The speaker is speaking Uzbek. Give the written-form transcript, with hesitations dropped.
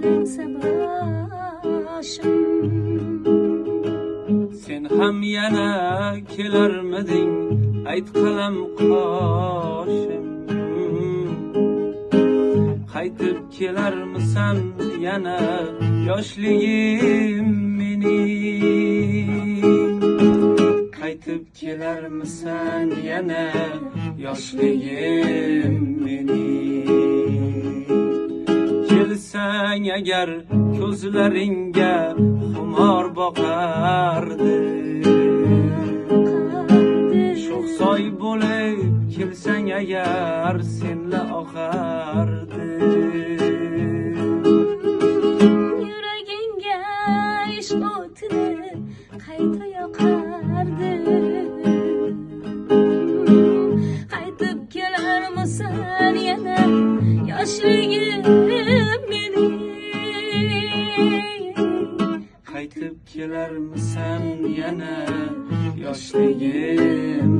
aylansa boshim. Sen ham yana kelarmiding ayt qalam qoshim. Qaytib kelarmisan yana yoshligim mening? Qaytib kelarmisan yana yoshligim mening? Kelsang agar ko'zlaringga xumor boqardim. Sho'xsoy bo'lib kelsang agar senla oqardim. Yuragingga ishq o'tini qayta yoqardim. Qaytib kelarmisan yana yoshligim mening? Qaytib kelarmisan yana yoshligim